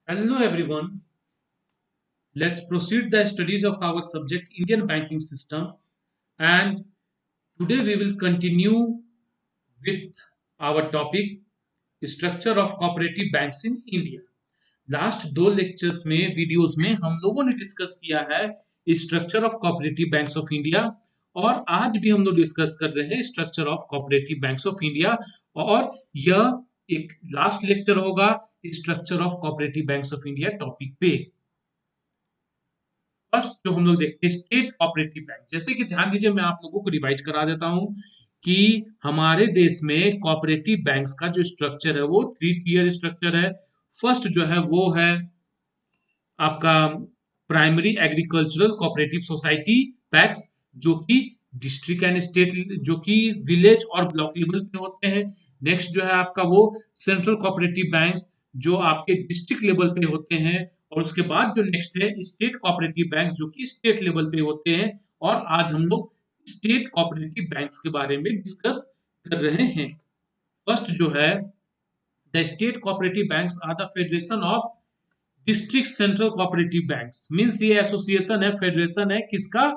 Hello everyone. Let's proceed the studies of our subject Indian banking system, and today we will continue with our topic structure of cooperative banks in India. Last दो lectures में videos में हम लोगों ने discuss किया है structure of cooperative banks of India, और आज भी हम लोग डिस्कस कर रहे हैं structure of cooperative banks of India. और यह एक लास्ट लेक्चर होगा structure of cooperative banks of India topic पे। फर्स्ट जो हम लोग देखते हैं स्टेट कोऑपरेटिव बैंक, जैसे कि ध्यान दीजिए, मैं आप लोगों को रिवाइज करा देता हूं कि हमारे देश में कोऑपरेटिव बैंक्स का जो स्ट्रक्चर है वो थ्री टीयर स्ट्रक्चर है। फर्स्ट जो है वो है आपका primary agricultural cooperative society PACS, जो कि डिस्ट्रिक्ट एंड स्टेट, जो कि विलेज और ब्लॉक लेवल पे होते हैं। नेक्स्ट जो है आपका वो सेंट्रल कोऑपरेटिव बैंक्स, जो आपके डिस्ट्रिक्ट लेवल पे होते हैं। और उसके बाद जो नेक्स्ट है स्टेट कोऑपरेटिव बैंक्स, जो कि स्टेट लेवल पे होते हैं। और आज हम लोग स्टेट कोऑपरेटिव बैंक्स के बारे में डिस्कस कर रहे हैं। फर्स्ट जो है the state cooperative banks are the federation of district central cooperative banks. Means ये एसोसिएशन है, फेडरेशन है किसका?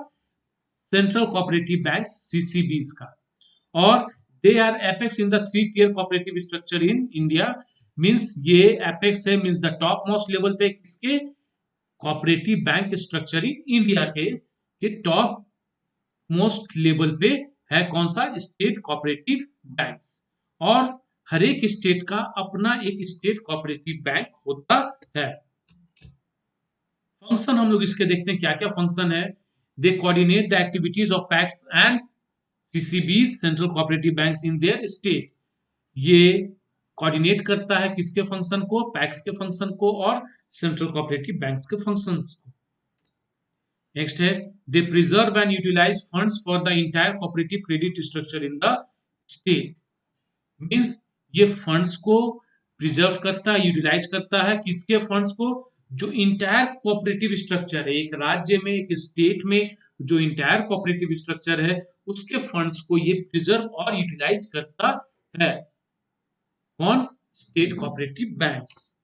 सेंट्रल कोऑपरेटिव बैंक्स, सीसीबीज का। और they are apex in the three tier cooperative structure in India. Means ये apex है, means the top most level पे किसके? Cooperative bank structure in India के टॉप मोस्ट लेवल पे है कौन सा? State cooperative banks. और हर एक स्टेट का अपना एक स्टेट कोऑपरेटिव बैंक होता है। फंक्शन हम लोग इसके देखते हैं क्या क्या फंक्शन है। They coordinate the activities of PACS and CCB central cooperative banks in their state. ये कोऑर्डिनेट करता है किसके फंक्शन को? पैक्स के फंक्शन को और सेंट्रल कोऑपरेटिव बैंक्स के फंक्शंस को। नेक्स्ट है they preserve and utilise funds for the entire cooperative credit structure in the state. Means ये फंड्स को प्रिजर्व करता है, यूटिलाइज करता है किसके फंड्स को? जो इंटायर कोऑपरेटिव स्ट्रक्चर है एक राज्य में, एक स्टेट में, जो इंटायर कोऑपरेटिव स्ट्रक्चर है उसके फंड्स को ये प्रिजर्व और यूटिलाइज करता है। कौन? State cooperative banks.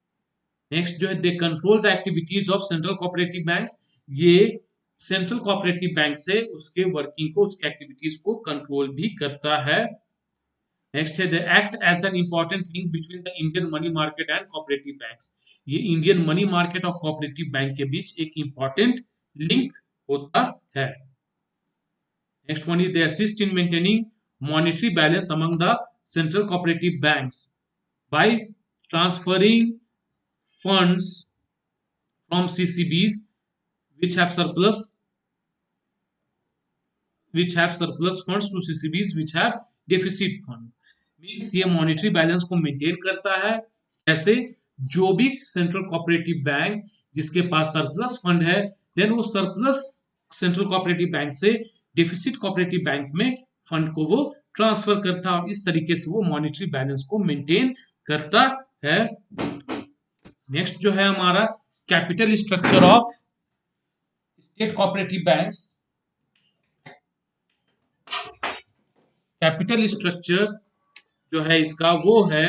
नेक्स्ट जो है they control the activities of central cooperative banks. ये सेंट्रल कोऑपरेटिव बैंक से उसके वर्किंग को, उसके एक्टिविटीज को कंट्रोल भी करता है। नेक्स्ट है they act as an important link between the Indian money market and cooperative banks. ये इंडियन मनी मार्केट और कोऑपरेटिव बैंक के बीच एक इंपॉर्टेंट लिंक होता है। Next one is they assist in maintaining monetary balance among the central cooperative banks by transferring funds from CCBs which have surplus funds to CCBs which have deficit fund। Means ये monetary balance को maintain करता है। ऐसे जो भी central cooperative bank जिसके पास surplus fund है, then वो सरप्लस सेंट्रल कोऑपरेटिव बैंक से डेफिसिट कोऑपरेटिव बैंक में फंड को वो ट्रांसफर करता है, और इस तरीके से वो मॉनेटरी बैलेंस को मेंटेन करता है। नेक्स्ट जो है हमारा capital structure of state cooperative banks. Capital structure जो है इसका वो है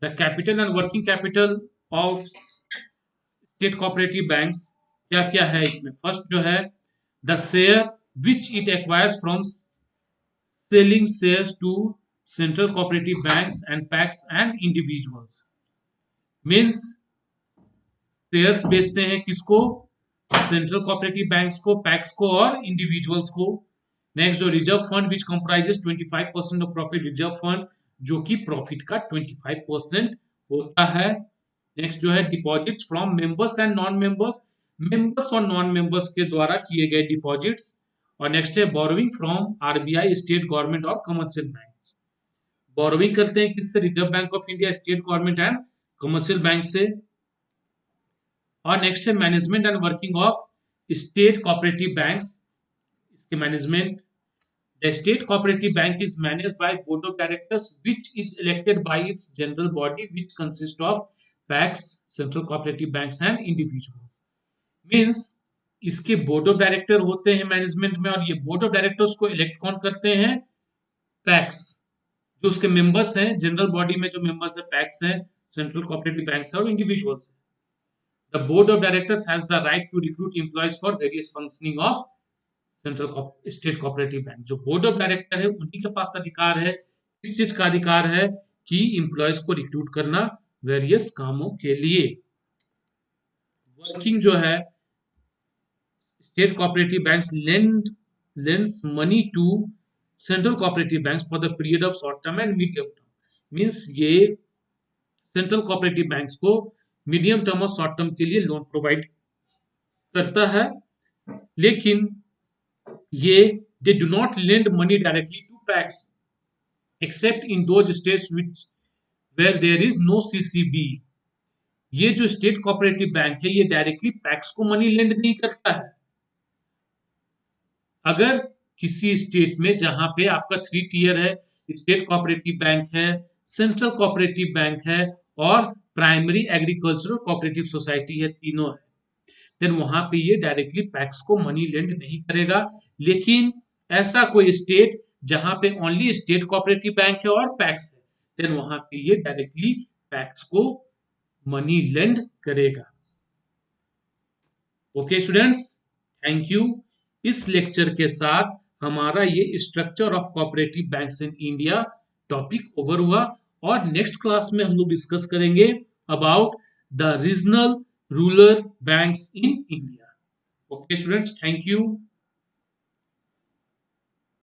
the capital and working capital of state cooperative banks. क्या क्या है इसमें? फर्स्ट जो है the share which it acquires from selling shares to central cooperative banks and PACS and individuals. Means shares बेचते हैं किसको? सेंट्रल कोऑपरेटिव बैंक्स को, पैक्स को और इंडिविजुअल्स को। नेक्स्ट जो reserve fund which comprises 25% of profit, reserve fund जो कि प्रॉफिट का 25% होता है। नेक्स्ट जो है deposits from members and non members, members और नॉन मेंबर्स के द्वारा किए गए डिपॉजिट्स। और नेक्स्ट है borrowing from RBI, state government और कमर्शियल बैंक्स। बोरोविंग करते हैं किससे? Reserve Bank of India, state government and commercial bank से। और नेक्स्ट है management and working of state cooperative banks. इसके management, the state cooperative bank is managed by board of directors which is elected bye it's general body which consist of PACS, central cooperative banks and individuals. Means इसके board of director होते हैं management में, और ये board of directors को elect कौन करते हैं? पैक्स। जो उसके मेंबर्स हैं जनरल बॉडी में, जो मेंबर्स है पैक्स हैं, सेंट्रल कोऑपरेटिव बैंक्स और individuals. The board of directors has the right to recruit employees for various functioning of central state cooperative bank. जो बोर्ड ऑफ डायरेक्टर है उन्हीं के पास अधिकार है, किस चीज का अधिकार है कि इंप्लॉयज को रिक्रूट करना वेरियस कामों के लिए। वर्किंग जो है state cooperative banks lends money to central cooperative banks for the period of short term and medium term. Means ये सेंट्रल कोऑपरेटिव बैंक्स को मीडियम टर्म और शॉर्ट टर्म के लिए लोन प्रोवाइड करता है, लेकिन ये they do not lend money directly to PACs except in those states where there is no CCB। ये जो स्टेट कोऑपरेटिव बैंक है ये डायरेक्टली पैक्स को मनी लेंड नहीं करता है। अगर किसी स्टेट में जहां पे आपका 3 टियर है, स्टेट कोऑपरेटिव बैंक है, सेंट्रल कोऑपरेटिव बैंक है और प्राइमरी एग्रीकल्चरल कोऑपरेटिव सोसाइटी है, तीनों है, देन वहां पे ये डायरेक्टली पैक्स को मनी लेंड नहीं करेगा। लेकिन ऐसा कोई स्टेट जहां पे ओनली स्टेट कोऑपरेटिव बैंक है और पैक्स है, देन वहां पे ये डायरेक्टली पैक्स को मनी लेंड करेगा। Okay students, thank you. इस लेक्चर के साथ हमारा ये structure of cooperative banks in India topic over हुआ, और नेक्स्ट क्लास में हम लोग डिस्कस करेंगे about the regional rural banks in India. Okay students, thank you.